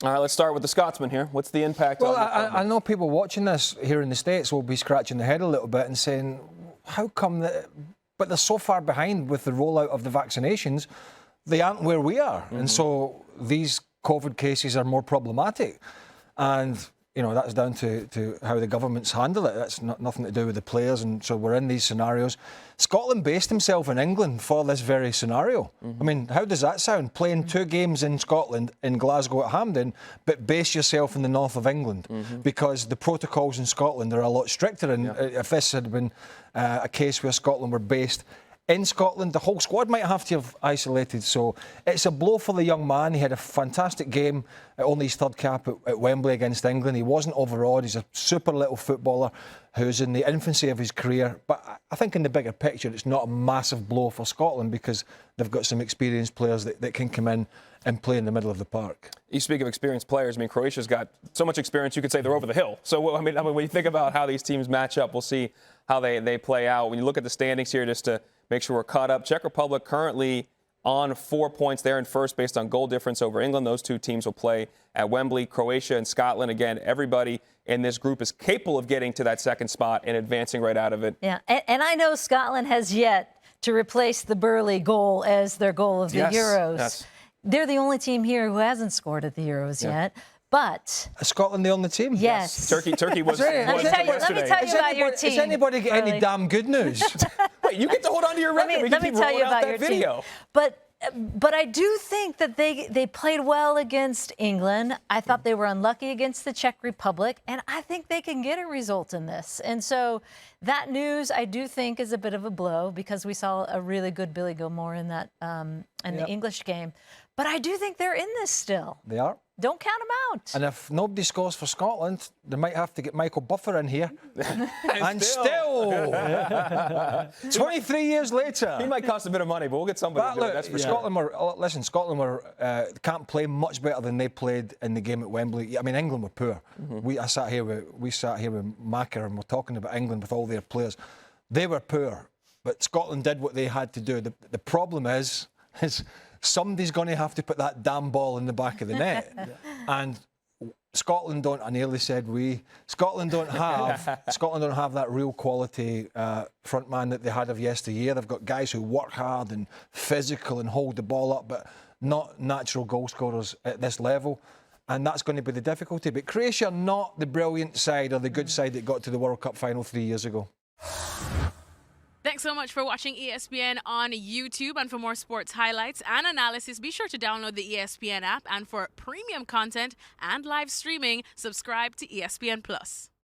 All right, let's start with the Scotsman here. What's the impact on I know people watching this here in the States will be scratching their head a little bit and saying, how come that? But they're so far behind with the rollout of the vaccinations, they aren't where we are. And so these COVID cases are more problematic. And, you know, that's down to how the governments handle it. That's nothing to do with the players. And so we're in these scenarios. Scotland based himself in England for this very scenario. I mean, how does that sound? Playing 2 games in Scotland, in Glasgow at Hampden, but base yourself in the north of England because the protocols in Scotland are a lot stricter. And if this had been a case where Scotland were based in Scotland, the whole squad might have to have isolated. So it's a blow for the young man. He had a fantastic game, only his 3rd cap at Wembley against England. He wasn't overawed. He's a super little footballer who's in the infancy of his career. But I think in the bigger picture, it's not a massive blow for Scotland because they've got some experienced players that can come in and play in the middle of the park. You speak of experienced players. I mean, Croatia's got so much experience, you could say they're over the hill. So, I mean, when you think about how these teams match up, we'll see how they play out. When you look at the standings here, just to make sure we're caught up, Czech Republic currently on 4 points. They're in first based on goal difference over England. Those 2 teams will play at Wembley. Croatia and Scotland, again, everybody in this group is capable of getting to that 2nd spot and advancing right out of it. Yeah, and I know Scotland has yet to replace the Burley goal as their goal of the Euros. Yes. They're the only team here who hasn't scored at the Euros yet. But is Scotland the only team? Yes. Turkey was Let me tell you about your team. Does anybody get any damn good news? Wait, you get to hold on to your record. Let me tell you about your video. Team. But I do think that they played well against England. I thought they were unlucky against the Czech Republic, and I think they can get a result in this. And so that news, I do think, is a bit of a blow because we saw a really good Billy Gilmour in that in the English game. But I do think they're in this still. They are. Don't count them out. And if nobody scores for Scotland, they might have to get Michael Buffer in here. and still 23 years later. He might cost a bit of money, but we'll get somebody to do it. That's for sure. Scotland can't play much better than they played in the game at Wembley. I mean, England were poor. We sat here with Macker and we're talking about England with all their players. They were poor, but Scotland did what they had to do. The problem is somebody's going to have to put that damn ball in the back of the net. And Scotland don't, I nearly said Scotland don't have that real quality front man that they had of yesteryear. They've got guys who work hard and physical and hold the ball up, but not natural goal scorers at this level. And that's going to be the difficulty. But Croatia are not the brilliant side or the good side that got to the World Cup final 3 years ago. Thanks so much for watching ESPN on YouTube. And for more sports highlights and analysis, be sure to download the ESPN app. And for premium content and live streaming, subscribe to ESPN+.